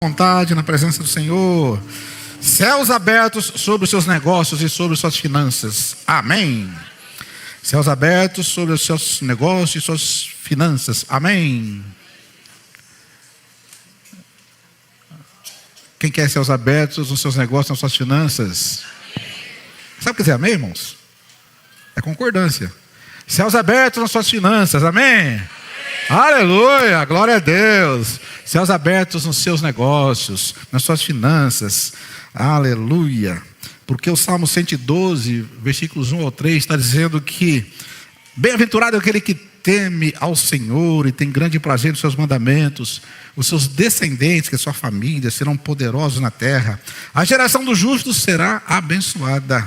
Vontade na presença do Senhor. Céus abertos sobre os seus negócios e sobre as suas finanças. Amém. Céus abertos sobre os seus negócios e suas finanças. Amém. Quem quer céus abertos nos seus negócios, nas suas finanças? Sabe o que dizer amém, irmãos? É concordância. Céus abertos nas suas finanças. Amém. Aleluia, glória a Deus. Céus abertos nos seus negócios, nas suas finanças. Aleluia. Porque o Salmo 112, versículos 1 ao 3, está dizendo que bem-aventurado é aquele que teme ao Senhor e tem grande prazer nos seus mandamentos. Os seus descendentes, que é sua família, serão poderosos na terra. A geração dos justos será abençoada.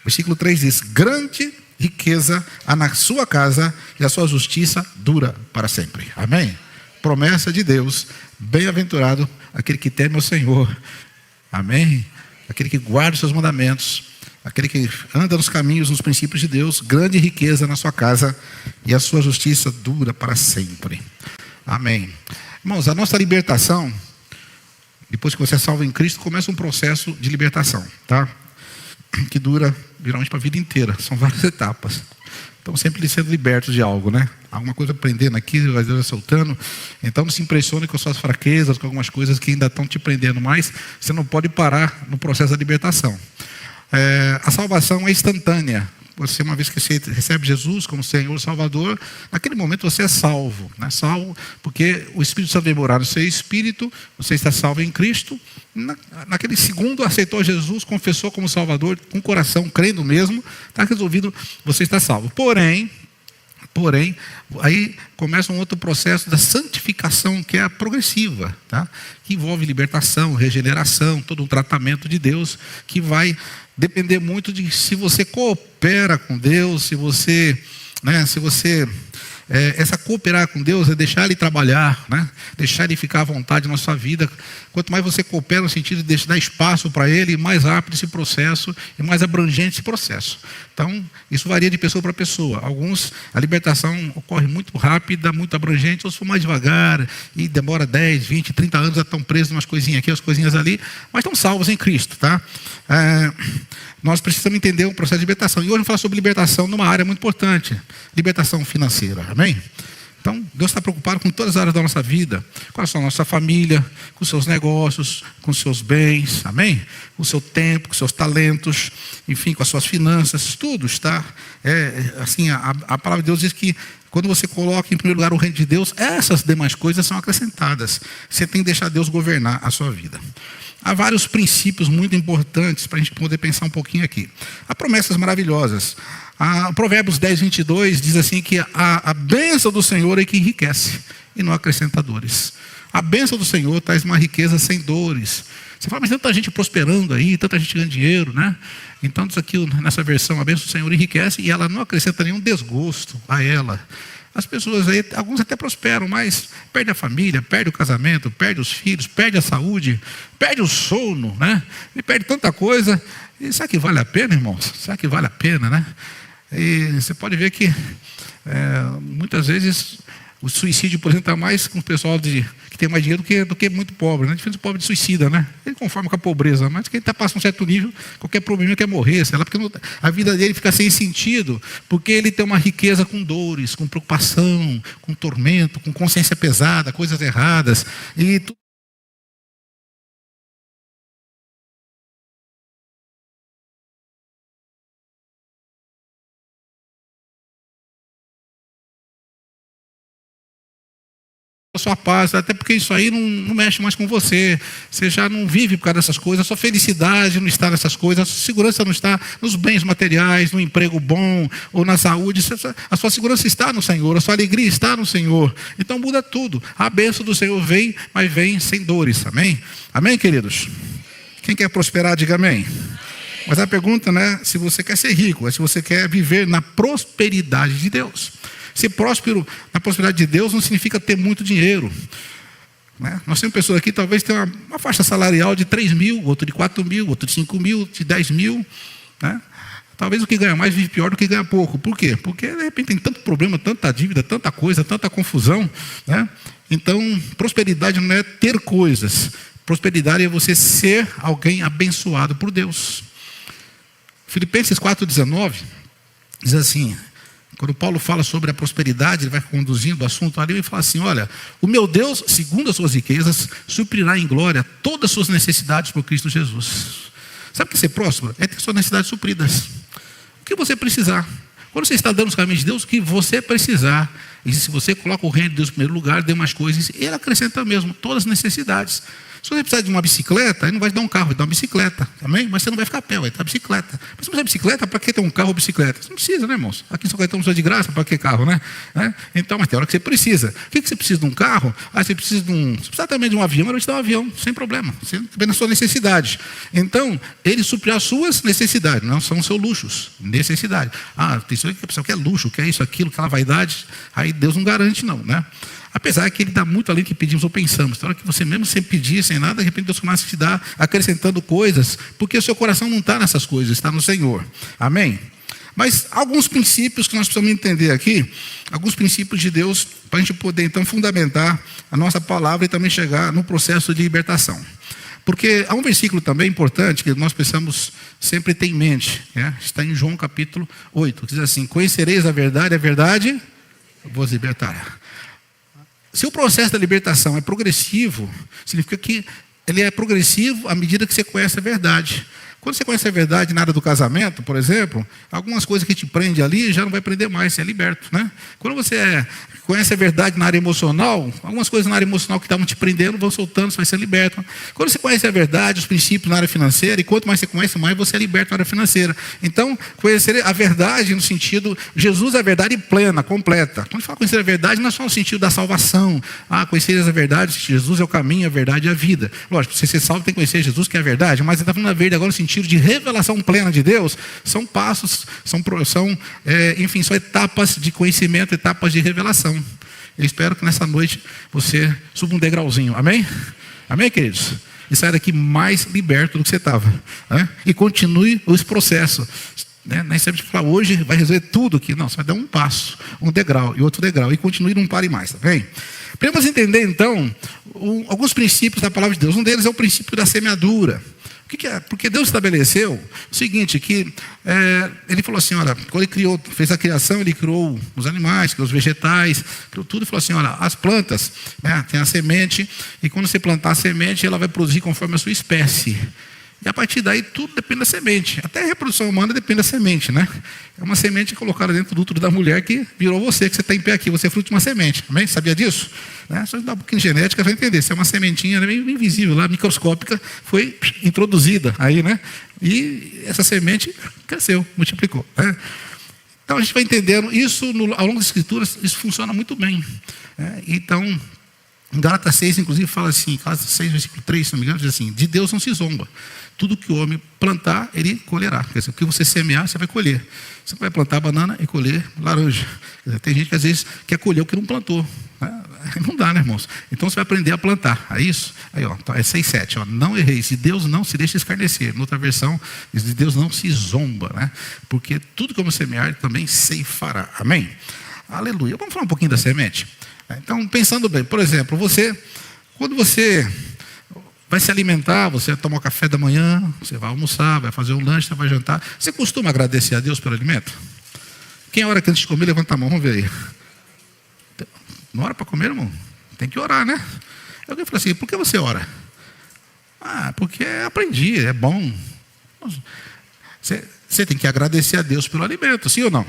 Versículo 3 diz: grande riqueza há na sua casa e a sua justiça dura para sempre. Amém? Promessa de Deus. Bem-aventurado aquele que teme ao Senhor. Amém? Aquele que guarda os seus mandamentos, aquele que anda nos caminhos, nos princípios de Deus. Grande riqueza na sua casa e a sua justiça dura para sempre. Amém. Irmãos, a nossa libertação, depois que você é salvo em Cristo, começa um processo de libertação, tá? Que dura geralmente para a vida inteira. São várias etapas. Estamos sempre sendo libertos de algo, né? Alguma coisa prendendo aqui, Deus soltando. Então não se impressione com as suas fraquezas, com algumas coisas que ainda estão te prendendo mais. Você não pode parar no processo da libertação. A salvação é instantânea. Você, uma vez que você recebe Jesus como Senhor e Salvador, naquele momento você é salvo, né? Salvo porque o Espírito Santo vem morar no seu espírito, você está salvo em Cristo. Naquele segundo aceitou Jesus, confessou como Salvador, com o coração, crendo mesmo, está resolvido, você está salvo. Porém, aí começa um outro processo da santificação, que é a progressiva, tá? Que envolve libertação, regeneração, todo um tratamento de Deus, que vai depender muito de se você coopera com Deus, se você essa cooperar com Deus é deixar Ele trabalhar, né? Deixar Ele ficar à vontade na sua vida. Quanto mais você coopera no sentido de dar espaço para Ele, mais rápido esse processo e mais abrangente esse processo. Então, isso varia de pessoa para pessoa. Alguns, a libertação ocorre muito rápida, muito abrangente, outros for mais devagar e demora 10, 20, 30 anos, já estão presos umas coisinhas aqui, umas coisinhas ali, mas estão salvos em Cristo, tá? Nós precisamos entender o processo de libertação. E hoje vamos falar sobre libertação numa área muito importante, libertação financeira. Amém? Então, Deus está preocupado com todas as áreas da nossa vida, com a nossa família, com os seus negócios, com os seus bens, amém? Com o seu tempo, com os seus talentos, enfim, com as suas finanças, tudo está. A palavra de Deus diz que quando você coloca em primeiro lugar o reino de Deus, essas demais coisas são acrescentadas. Você tem que deixar Deus governar a sua vida. Há vários princípios muito importantes para a gente poder pensar um pouquinho aqui. Há promessas maravilhosas. Provérbios 10, 22 diz assim que a bênção do Senhor é que enriquece e não acrescenta dores. A bênção do Senhor traz uma riqueza sem dores. Você fala, mas tanta gente prosperando aí, tanta gente ganhando dinheiro, né? Então isso aqui, nessa versão, a bênção do Senhor enriquece e ela não acrescenta nenhum desgosto a ela. As pessoas aí, alguns até prosperam, mas perde a família, perde o casamento, perde os filhos, perde a saúde, perde o sono, né? E perde tanta coisa. E será que vale a pena, irmãos? Será que vale a pena, né? E você pode ver que muitas vezes o suicídio, por exemplo, está mais com o pessoal que tem mais dinheiro do que muito pobre, né? Diferente do pobre de suicida, né? Ele conforma com a pobreza, mas quem está passando um certo nível, qualquer problema quer morrer, sei lá, porque a vida dele fica sem sentido, porque ele tem uma riqueza com dores, com preocupação, com tormento, com consciência pesada, coisas erradas, e tudo. A sua paz, até porque isso aí não mexe mais com você. Você já não vive por causa dessas coisas. A sua felicidade não está nessas coisas. A sua segurança não está nos bens materiais, no emprego bom ou na saúde. A sua segurança está no Senhor. A sua alegria está no Senhor. Então muda tudo. A bênção do Senhor vem, mas vem sem dores. Amém? Amém, queridos? Quem quer prosperar, diga amém. Mas a pergunta não é se você quer ser rico, é se você quer viver na prosperidade de Deus. Ser próspero na prosperidade de Deus não significa ter muito dinheiro, né? Nós temos pessoas aqui, talvez tenham uma faixa salarial de 3 mil, outro de 4 mil, outro de 5 mil, de 10 mil, né? Talvez o que ganha mais vive pior do que ganha pouco. Por quê? Porque de repente tem tanto problema, tanta dívida, tanta coisa, tanta confusão, né? Então, prosperidade não é ter coisas. Prosperidade é você ser alguém abençoado por Deus. Filipenses 4,19 diz assim, quando Paulo fala sobre a prosperidade, ele vai conduzindo o assunto ali e fala assim, olha, o meu Deus, segundo as suas riquezas, suprirá em glória todas as suas necessidades por Cristo Jesus. Sabe o que é ser próspero? É ter suas necessidades supridas. O que você precisar. Quando você está dando os caminhos de Deus, o que você precisar. E se você coloca o reino de Deus em primeiro lugar, dê mais coisas, ele acrescenta mesmo todas as necessidades. Se você precisar de uma bicicleta, ele não vai te dar um carro, vai te dar uma bicicleta, amém? Mas você não vai ficar a pé, vai te dar bicicleta. Mas se você precisa de bicicleta, para que ter um carro ou bicicleta? Você não precisa, né, irmãos? Aqui em São Caetano precisa de graça, para que carro, né? Então, mas tem hora que você precisa. O que você precisa de um carro? Você precisa você precisa também de um avião, ele vai te dar um avião, sem problema. Você depende da sua necessidade. Então, ele supre as suas necessidades, não são os seus luxos, necessidade. Tem pessoa que a pessoa quer luxo, quer isso, aquilo, aquela vaidade, aí Deus não garante não, né? Apesar que ele dá muito além do que pedimos ou pensamos. Na hora que você mesmo sem pedir, sem nada, de repente Deus começa a te dar, acrescentando coisas, porque o seu coração não está nessas coisas, está no Senhor. Amém? Mas alguns princípios que nós precisamos entender aqui, alguns princípios de Deus, para a gente poder então fundamentar a nossa palavra e também chegar no processo de libertação. Porque há um versículo também importante que nós precisamos sempre ter em mente, né? Está em João capítulo 8, que diz assim, conhecereis a verdade vos libertará. Se o processo da libertação é progressivo, significa que ele é progressivo à medida que você conhece a verdade. Quando você conhece a verdade na área do casamento, por exemplo, algumas coisas que te prendem ali já não vai prender mais, você é liberto, né? Quando você conhece a verdade na área emocional, algumas coisas na área emocional que estavam te prendendo vão soltando, você vai ser liberto. Quando você conhece a verdade, os princípios na área financeira, e quanto mais você conhece, mais você é liberto na área financeira. Então, conhecer a verdade no sentido, Jesus é a verdade plena, completa. Quando fala conhecer a verdade, não é só no sentido da salvação. Conhecer a verdade, Jesus é o caminho, a verdade e a vida. Lógico, para você ser salvo tem que conhecer Jesus, que é a verdade, mas ele está falando a verdade agora no sentido de revelação plena de Deus, são passos, são etapas de conhecimento, etapas de revelação. Eu espero que nessa noite você suba um degrauzinho, amém? Amém, queridos? E saia daqui mais liberto do que você estava, né? E continue esse processo, né? Nem sempre falar, hoje vai resolver tudo aqui, não, você vai dar um passo, um degrau e outro degrau, e continue, não pare mais, tá bem? Podemos entender então alguns princípios da palavra de Deus. Um deles é o princípio da semeadura. O que é? Porque Deus estabeleceu o seguinte, que ele falou assim, olha, quando ele fez a criação, ele criou os animais, criou os vegetais, criou tudo, e falou assim, olha, as plantas, né, tem a semente, e quando você plantar a semente, ela vai produzir conforme a sua espécie. E a partir daí, tudo depende da semente. Até a reprodução humana depende da semente, né? É uma semente colocada dentro do útero da mulher que virou você, que você está em pé aqui. Você é fruto de uma semente. Amém? Sabia disso? Né? Só dar um pouquinho de genética para entender. Se é uma sementinha meio invisível lá, microscópica, foi introduzida aí, né? E essa semente cresceu, multiplicou, né? Então a gente vai entendendo isso ao longo das Escrituras, isso funciona muito bem, né? Então, em Gálatas 6, inclusive, fala assim, Gálatas 6, versículo 3, se não me engano, diz assim, de Deus não se zomba. Tudo que o homem plantar, ele colherá. Quer dizer, o que você semear, você vai colher. Você vai plantar banana e colher laranja. Quer dizer, tem gente que às vezes quer colher o que não plantou, né? Não dá, né, irmãos? Então você vai aprender a plantar. É isso? Aí, ó, é 6,7. Não errei. Se Deus não se deixa escarnecer. Na outra versão, diz de Deus não se zomba, né? Porque tudo que eu semear, ele também ceifará. Amém? Aleluia. Vamos falar um pouquinho da semente? Então, pensando bem, por exemplo, quando você vai se alimentar, você vai tomar o café da manhã, você vai almoçar, vai fazer um lanche, você vai jantar. Você costuma agradecer a Deus pelo alimento? Quem é a hora que antes de comer, levanta a mão, vamos ver aí. Não ora para comer, irmão? Tem que orar, né? Alguém fala assim, por que você ora? Porque aprendi, é bom. Você tem que agradecer a Deus pelo alimento, sim ou não?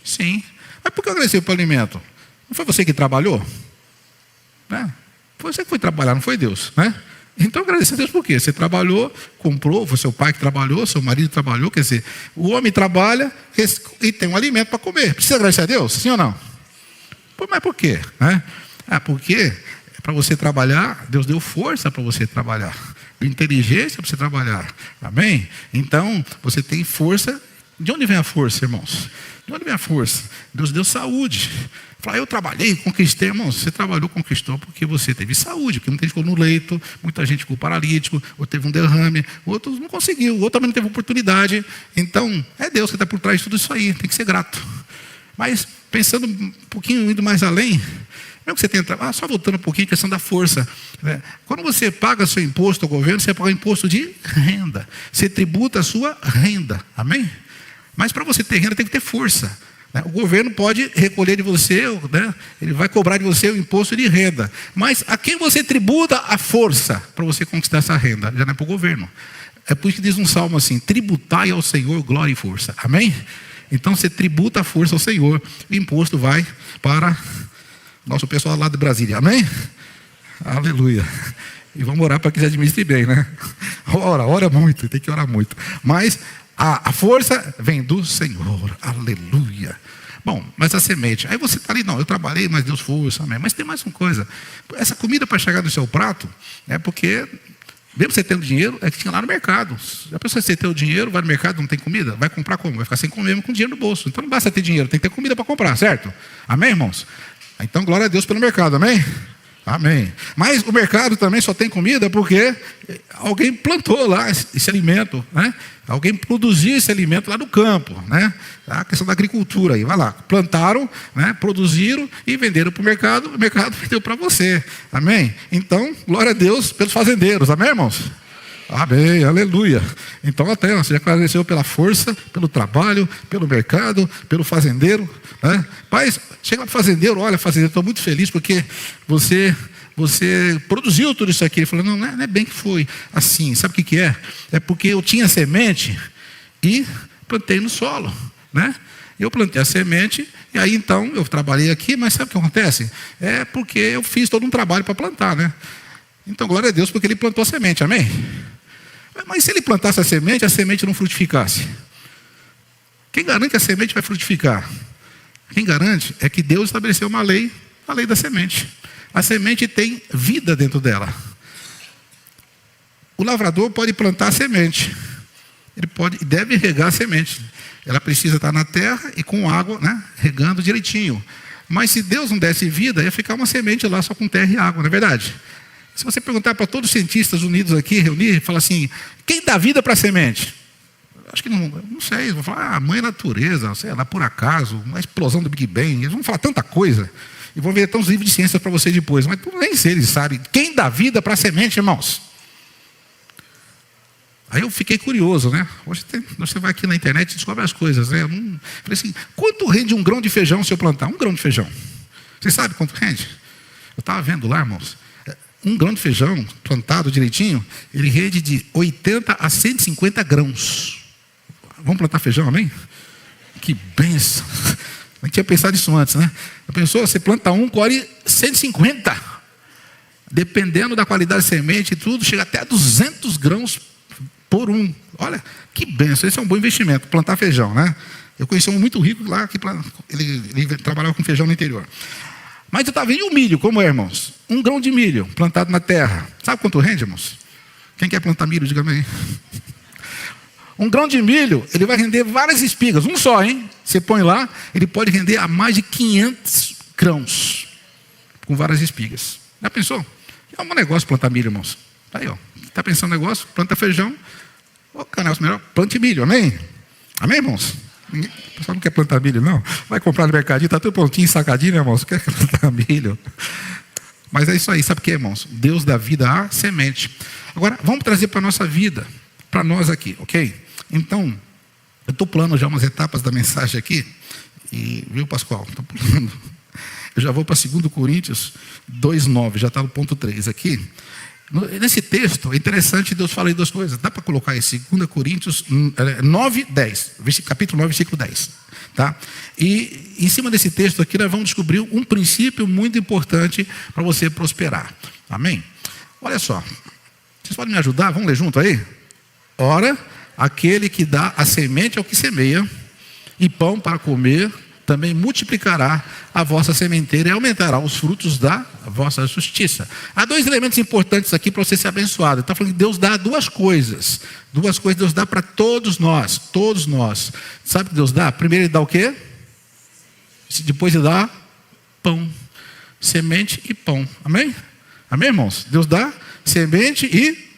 Sim. Mas por que agradecer pelo alimento? Não foi você que trabalhou? Né? Foi você que foi trabalhar, não foi Deus, né? Então agradecer a Deus por quê? Você trabalhou, comprou, foi seu pai que trabalhou, seu marido trabalhou, quer dizer, o homem trabalha e tem um alimento para comer. Precisa agradecer a Deus? Sim ou não? Mas por quê? Né? Porque para você trabalhar, Deus deu força para você trabalhar, inteligência para você trabalhar. Amém? Então, você tem força. De onde vem a força, irmãos? De onde vem a força? Deus deu saúde. Fala, eu trabalhei, conquistei. Irmãos, você trabalhou, conquistou porque você teve saúde. Porque muita gente ficou no leito, muita gente ficou paralítico, ou teve um derrame, outros não conseguiu, outro também não teve oportunidade. Então, é Deus que está por trás de tudo isso aí. Tem que ser grato. Mas, pensando um pouquinho, indo mais além, Mesmo que você tenha trabalho, só voltando um pouquinho, a questão da força, né? Quando você paga seu imposto ao governo, você paga imposto de renda. Você tributa a sua renda. Amém? Mas para você ter renda, tem que ter força. O governo pode recolher de você, né? Ele vai cobrar de você o imposto de renda. Mas a quem você tributa a força para você conquistar essa renda? Já não é para o governo. É por isso que diz um salmo assim: tributai ao Senhor glória e força. Amém? Então você tributa a força ao Senhor. O imposto vai para nosso pessoal lá de Brasília. Amém? Aleluia. E vamos orar para que se administre bem, né? Ora muito, tem que orar muito. Mas a força vem do Senhor. Aleluia. Bom, mas a semente, aí você está ali, não, eu trabalhei, mas Deus força, amém. Mas tem mais uma coisa, essa comida para chegar no seu prato, é porque, mesmo você tendo dinheiro, é que tinha lá no mercado. A pessoa, você tem o dinheiro, vai no mercado, não tem comida, vai comprar como? Vai ficar sem comer, mesmo com dinheiro no bolso. Então não basta ter dinheiro, tem que ter comida para comprar, certo? Amém, irmãos? Então glória a Deus pelo mercado, amém? Amém. Mas o mercado também só tem comida porque alguém plantou lá esse alimento, né? Alguém produziu esse alimento lá no campo, né? A questão da agricultura aí, vai lá, plantaram, né? Produziram e venderam para o mercado vendeu para você, amém? Então, glória a Deus pelos fazendeiros, amém, irmãos? Amém, aleluia. Então até você já agradeceu pela força, pelo trabalho, pelo mercado, pelo fazendeiro, né? Mas chega para o fazendeiro, olha, fazendeiro, estou muito feliz porque você produziu tudo isso aqui. Ele falou, não é bem que foi assim, sabe o que é? É porque eu tinha semente e plantei no solo, né? Eu plantei a semente e aí então eu trabalhei aqui, mas sabe o que acontece? É porque eu fiz todo um trabalho para plantar, né? Então glória a Deus porque ele plantou a semente, amém? Mas se ele plantasse a semente não frutificasse. Quem garante que a semente vai frutificar? Quem garante é que Deus estabeleceu uma lei, a lei da semente. A semente tem vida dentro dela. O lavrador pode plantar a semente. Ele pode e deve regar a semente. Ela precisa estar na terra e com água, né, regando direitinho. Mas se Deus não desse vida, ia ficar uma semente lá só com terra e água, não é verdade? Se você perguntar para todos os cientistas unidos aqui, reunir, falar assim, quem dá vida para a semente? Acho que não sei, vão falar, a mãe natureza, sei lá, por acaso, uma explosão do Big Bang, eles vão falar tanta coisa. E vão ver até uns livros de ciências para você depois, mas nem sei, eles sabem. Quem dá vida para a semente, irmãos? Aí eu fiquei curioso, né? Hoje você vai aqui na internet e descobre as coisas, né? Falei assim, quanto rende um grão de feijão se eu plantar? Um grão de feijão. Você sabe quanto rende? Eu estava vendo lá, irmãos. Um grão de feijão plantado direitinho, ele rende de 80 a 150 grãos. Vamos plantar feijão, amém? Que benção. Não tinha pensado nisso antes, né? A pessoa, você planta um, colhe 150. Dependendo da qualidade da semente e tudo, chega até a 200 grãos por um. Olha, que benção. Esse é um bom investimento, plantar feijão, né? Eu conheci um muito rico lá, que ele trabalhava com feijão no interior. Mas eu estava vendo o milho, como é, irmãos? Um grão de milho plantado na terra. Sabe quanto rende, irmãos? Quem quer plantar milho, diga aí. Um grão de milho, ele vai render várias espigas. Um só, hein? Você põe lá, ele pode render a mais de 500 grãos. Com várias espigas. Já pensou? É um negócio plantar milho, irmãos. Aí, ó. Está pensando no negócio? Planta feijão. Ô, canal melhor, plante milho, amém? Amém, irmãos? O pessoal não quer plantar milho, não? Vai comprar no mercadinho, está tudo prontinho, sacadinho, né, irmãos? Quer plantar milho? Mas é isso aí, sabe o que, irmãos? Deus dá vida à semente. Agora, vamos trazer para a nossa vida, para nós aqui, ok? Então, eu estou pulando já umas etapas da mensagem aqui, viu, Pascoal? Estou pulando. Eu já vou para 2 Coríntios 2,9, já está no ponto 3 aqui. Nesse texto, é interessante, Deus fala aí 2 coisas. Dá para colocar aí 2 Coríntios 9, 10. Capítulo 9, versículo 10. Tá? E em cima desse texto aqui, nós vamos descobrir um princípio muito importante para você prosperar. Amém? Olha só. Vocês podem me ajudar? Vamos ler junto aí? Ora, aquele que dá a semente ao que semeia, e pão para comer, também multiplicará a vossa sementeira e aumentará os frutos da vossa justiça. Há 2 elementos importantes aqui para você ser abençoado. Está falando que Deus dá 2 coisas. 2 coisas Deus dá para todos nós. Todos nós. Sabe o que Deus dá? Primeiro Ele dá o quê? Depois Ele dá pão. Semente e pão. Amém? Amém, irmãos? Deus dá semente e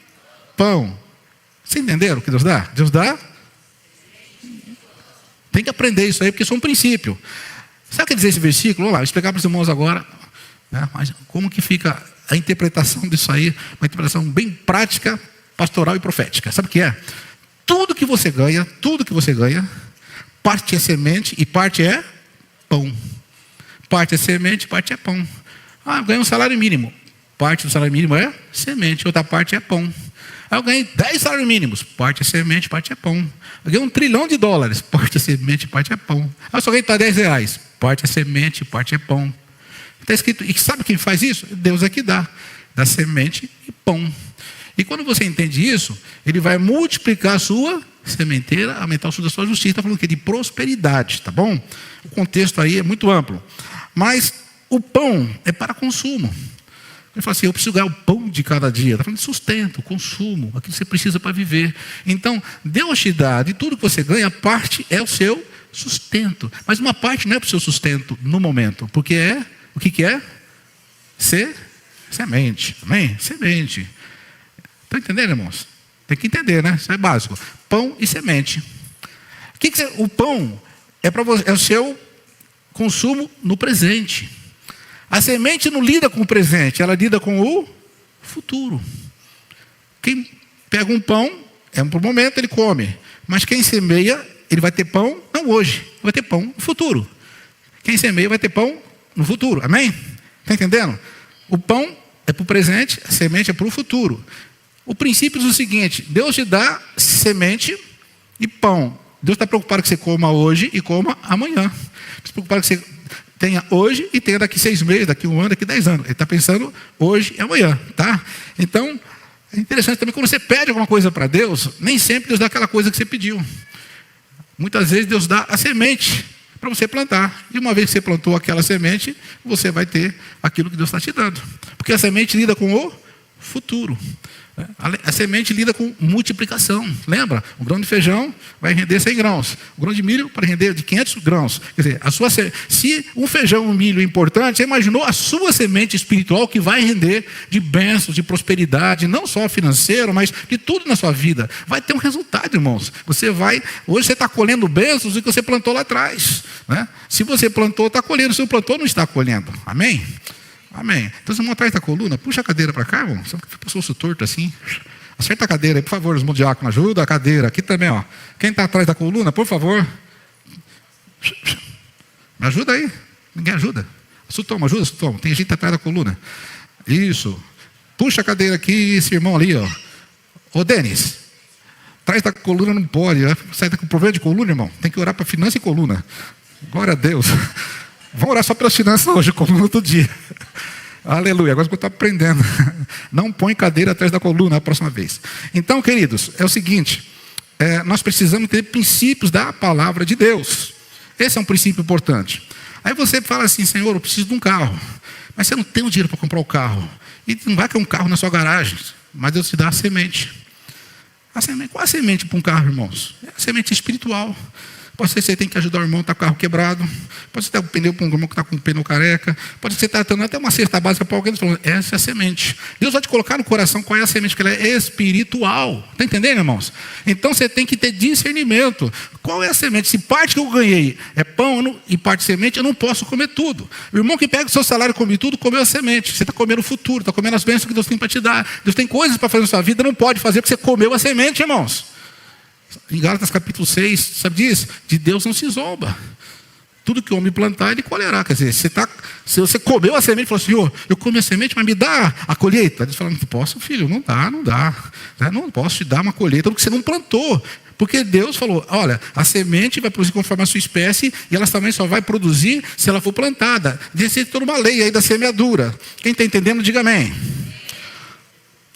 pão. Vocês entenderam o que Deus dá? Deus dá. Tem que aprender isso aí, porque isso é um princípio. Sabe o que quer dizer esse versículo? Vamos lá, vou explicar para os irmãos agora. né? Mas como que fica a interpretação disso aí? Uma interpretação bem prática, pastoral e profética. Sabe o que é? Tudo que você ganha, parte é semente e parte é pão. Parte é semente, parte é pão. Ah, eu ganhei um salário mínimo. Parte do salário mínimo é semente, outra parte é pão. Aí eu ganhei 10 salários mínimos. Parte é semente, parte é pão. Eu ganhei $1 trilhão. Parte é semente, parte é pão. Aí eu só ganhei R$10. Parte é semente, parte é pão. Está escrito, e sabe quem faz isso? Deus é que dá. Dá semente e pão. E quando você entende isso, Ele vai multiplicar a sua sementeira, aumentar o sul da sua justiça. Está falando aqui de prosperidade, tá bom? O contexto aí é muito amplo. Mas o pão é para consumo. Ele fala assim, eu preciso ganhar o pão de cada dia. Está falando de sustento, consumo, aquilo que você precisa para viver. Então, Deus te dá, de tudo que você ganha, a parte é o seu sustento. Mas uma parte não é para o seu sustento no momento. Porque é, o que é? Semente. Amém? Semente. Estão entendendo, irmãos? Tem que entender, né? Isso é básico. Pão e semente. O pão é para você, é o seu consumo no presente. A semente não lida com o presente, ela lida com o futuro. Quem pega um pão, por um momento ele come. Mas quem semeia, ele vai ter pão, não hoje, vai ter pão no futuro. Quem semeia vai ter pão no futuro. Amém? Está entendendo? O pão é para o presente, a semente é para o futuro. O princípio é o seguinte, Deus te dá semente e pão. Deus está preocupado que você coma hoje e coma amanhã. Está preocupado que você tenha hoje e tenha daqui 6 meses, daqui 1 ano, daqui 10 anos. Ele está pensando hoje e amanhã, tá? Então, é interessante também, quando você pede alguma coisa para Deus, nem sempre Deus dá aquela coisa que você pediu. Muitas vezes Deus dá a semente para você plantar. E uma vez que você plantou aquela semente, você vai ter aquilo que Deus está te dando. Porque a semente lida com o futuro. A semente lida com multiplicação. Lembra? Um grão de feijão vai render 100 grãos. O grão de milho para render de 500 grãos. Quer dizer, se um feijão e um milho é importante, você imaginou a sua semente espiritual que vai render de bênçãos, de prosperidade, não só financeiro, mas de tudo na sua vida. Vai ter um resultado, irmãos. Hoje você está colhendo bênçãos do que você plantou lá atrás, né? Se você plantou, está colhendo. Se não plantou, não está colhendo. Amém? Amém. Então, você atrás da coluna, puxa a cadeira para cá, irmão. Você passou o torto assim. Acerta a cadeira aí, por favor, os diáconos, ajuda a cadeira. Aqui também, ó. Quem está atrás da coluna, por favor. Me ajuda aí. Ninguém ajuda. Sutoma, ajuda, Sutoma. Tem gente atrás da coluna. Isso. Puxa a cadeira aqui, esse irmão ali, ó. Ô, Denis, atrás da coluna não pode. Sai com problema de coluna, irmão. Tem que orar para finança e coluna. Glória a Deus. Vamos orar só pelas finanças hoje, como no outro dia. Aleluia, agora que eu estou aprendendo. Não põe cadeira atrás da coluna a próxima vez. Então, queridos, é o seguinte. Nós precisamos ter princípios da palavra de Deus. Esse é um princípio importante. Aí você fala assim, Senhor, eu preciso de um carro. Mas você não tem o dinheiro para comprar o carro. E não vai ter um carro na sua garagem. Mas Deus te dá a semente. Qual a semente para um carro, irmãos? É a semente espiritual. Pode ser que você tem que ajudar o irmão que está com o carro quebrado. Pode ser que você tem um pneu para um irmão que está com o pneu careca. Pode ser que você está dando até uma cesta básica para alguém falando, essa é a semente. Deus vai te colocar no coração qual é a semente, que ela é espiritual. Está entendendo, irmãos? Então você tem que ter discernimento. Qual é a semente? Se parte que eu ganhei é pão e parte semente, eu não posso comer tudo. O irmão que pega o seu salário e come tudo, comeu a semente. Você está comendo o futuro, está comendo as bênçãos que Deus tem para te dar. Deus tem coisas para fazer na sua vida, não pode fazer porque você comeu a semente, irmãos. Em Gálatas capítulo 6, sabe disso? De Deus não se zomba. Tudo que o homem plantar, ele colherá. Quer dizer, se você comeu a semente e falou, Senhor, eu comi a semente, mas me dá a colheita. Deus fala, não posso, filho, não dá. Não posso te dar uma colheita porque você não plantou. Porque Deus falou, olha, a semente vai produzir conforme a sua espécie e ela também só vai produzir se ela for plantada. Existe toda uma lei aí da semeadura. Quem está entendendo, diga amém.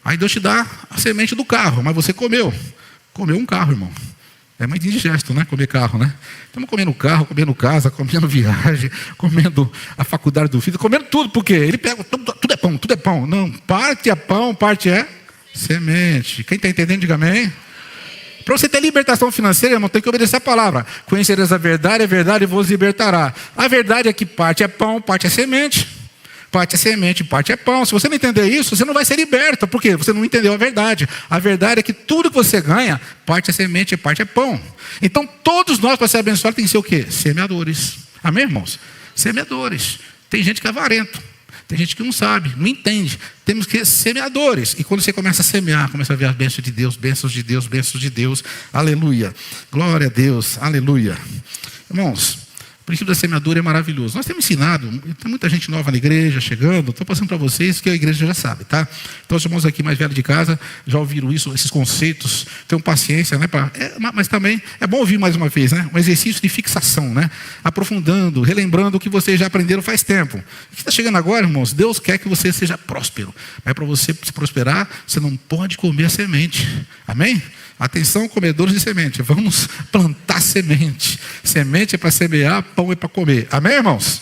Aí Deus te dá a semente do carro, mas você comeu. Comeu um carro, irmão. É muito indigesto, né? Comer carro, né? Estamos comendo carro, comendo casa, comendo viagem, comendo a faculdade do filho, comendo tudo, porque ele pega, tudo é pão. Não, parte é pão, parte é semente. Quem está entendendo, diga amém. Para você ter libertação financeira, irmão, tem que obedecer a palavra. Conhecereis a verdade vos libertará. A verdade é que parte é pão, parte é semente. Parte é semente, parte é pão. Se você não entender isso, você não vai ser liberto. Por quê? Você não entendeu a verdade. A verdade é que tudo que você ganha, parte é semente, parte é pão. Então, todos nós, para ser abençoados, tem que ser o quê? Semeadores. Amém, irmãos? Semeadores. Tem gente que é avarento. Tem gente que não sabe, não entende. Temos que ser semeadores. E quando você começa a semear, começa a ver as bênçãos de Deus, bênçãos de Deus, bênçãos de Deus. Aleluia. Glória a Deus. Aleluia. Irmãos, o princípio da semeadura é maravilhoso. Nós temos ensinado, tem muita gente nova na igreja chegando. Estou passando para vocês que a igreja já sabe, tá? Então os irmãos aqui mais velhos de casa já ouviram isso, esses conceitos. Tenham paciência, né? Mas também é bom ouvir mais uma vez, né? Um exercício de fixação, né? Aprofundando, relembrando o que vocês já aprenderam faz tempo. O que está chegando agora, irmãos? Deus quer que você seja próspero. Mas para você se prosperar, você não pode comer a semente. Amém? Atenção, comedores de semente. Vamos plantar semente. Semente é para semear, pão é para comer. Amém, irmãos?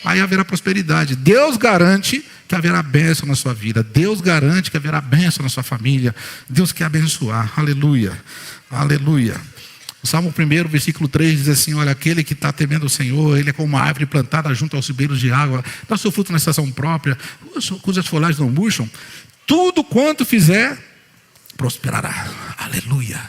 Aí haverá prosperidade. Deus garante que haverá bênção na sua vida. Deus garante que haverá bênção na sua família. Deus quer abençoar. Aleluia. Aleluia. O Salmo 1, versículo 3 diz assim: olha, aquele que está temendo o Senhor, ele é como uma árvore plantada junto aos ribeiros de água, dá seu fruto na estação própria, cujas folhagens não murcham. Tudo quanto fizer, prosperará. Aleluia.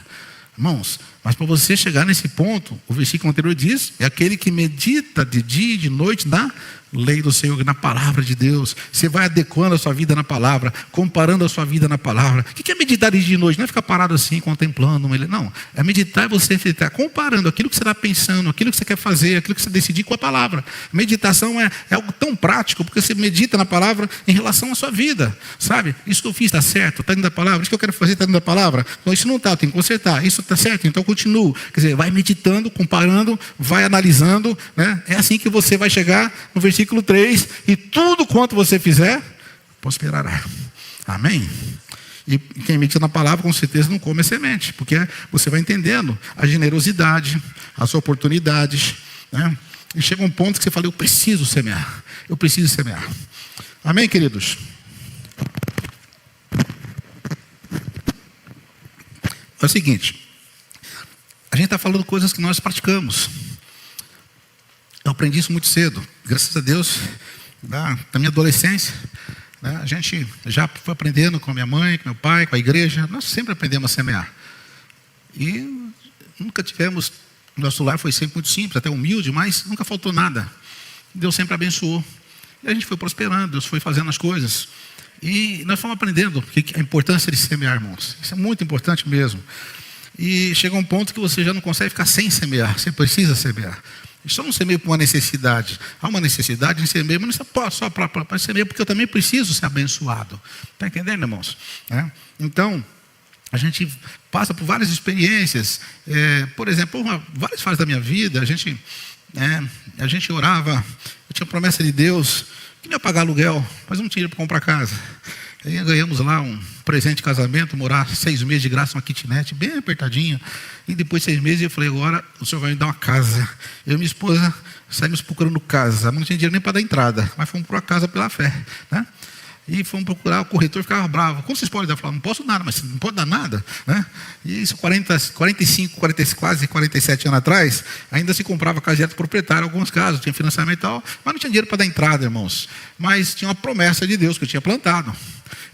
Irmãos, mas para você chegar nesse ponto, o versículo anterior diz: é aquele que medita de dia e de noite na lei do Senhor, na palavra de Deus. Você vai adequando a sua vida na palavra, comparando a sua vida na palavra. O que é meditar de dia e de noite? Não é ficar parado assim, contemplando. Não, é meditar e você estar comparando aquilo que você está pensando, aquilo que você quer fazer, aquilo que você decidir com a palavra. Meditação é algo tão prático, porque você medita na palavra em relação à sua vida, sabe? Isso que eu fiz está certo, está dentro da palavra. Isso que eu quero fazer está dentro da palavra. Então isso não está, eu tenho que consertar. Isso está certo, então eu continuo. Quer dizer, vai meditando, comparando, vai analisando, né? É assim que você vai chegar no versículo 3, e tudo quanto você fizer, prosperará. Amém? E quem medita na palavra, com certeza não come a semente, porque você vai entendendo a generosidade, as oportunidades, né? E chega um ponto que você fala: eu preciso semear. Eu preciso semear. Amém, queridos? É o seguinte, a gente está falando coisas que nós praticamos. Eu aprendi isso muito cedo, graças a Deus, na minha adolescência, né, a gente já foi aprendendo com a minha mãe, com meu pai, com a igreja. Nós sempre aprendemos a semear. E nunca tivemos, nosso lar foi sempre muito simples, até humilde, mas nunca faltou nada. Deus sempre abençoou. E a gente foi prosperando, Deus foi fazendo as coisas. E nós fomos aprendendo a importância de semear, irmãos. Isso é muito importante mesmo. E chega um ponto que você já não consegue ficar sem semear, você precisa semear. Só não semeio por uma necessidade. Há uma necessidade de semear, mas não é só para semear, porque eu também preciso ser abençoado. Está entendendo, irmãos? Então, a gente passa por várias experiências. Por exemplo, várias fases da minha vida, a gente orava, eu tinha promessa de Deus que não ia pagar aluguel, mas não tinha dinheiro para comprar casa. Aí ganhamos lá um presente de casamento, morar 6 meses de graça numa kitnet, bem apertadinha. E depois de 6 meses eu falei: agora o senhor vai me dar uma casa. Eu e minha esposa saímos procurando casa. Mas não tinha dinheiro nem para dar entrada, mas fomos para a casa pela fé, né? E fomos procurar, o corretor ficava bravo: como vocês podem dar? Eu falava: não posso nada, mas não pode dar nada, né? E isso 45, quase 47 anos atrás, ainda se comprava casa direto proprietário, alguns casos, tinha financiamento e tal, mas não tinha dinheiro para dar entrada, irmãos. Mas tinha uma promessa de Deus que eu tinha plantado.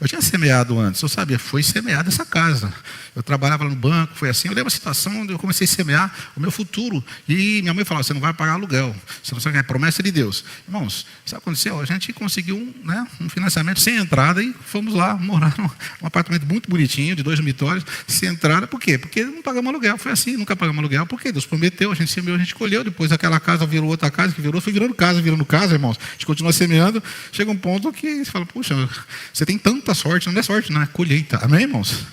Eu tinha semeado antes, eu sabia, foi semeada essa casa. Eu trabalhava no banco, foi assim. Eu lembro a situação onde eu comecei a semear o meu futuro. E minha mãe falava: você não vai pagar aluguel, você não sabe, é promessa de Deus. Irmãos, sabe o que aconteceu? A gente conseguiu um financiamento sem entrada e fomos lá morar num apartamento muito bonitinho, de 2 dormitórios, sem entrada. Por quê? Porque não pagamos aluguel. Foi assim, nunca pagamos aluguel. Por quê? Deus prometeu, a gente semeou, a gente colheu. Depois aquela casa virou outra casa, que virou, foi virando casa, irmãos. A gente continua semeando. Chega um ponto que você fala: puxa, você tem tanta sorte. Não é sorte, não é colheita. Amém, irmãos?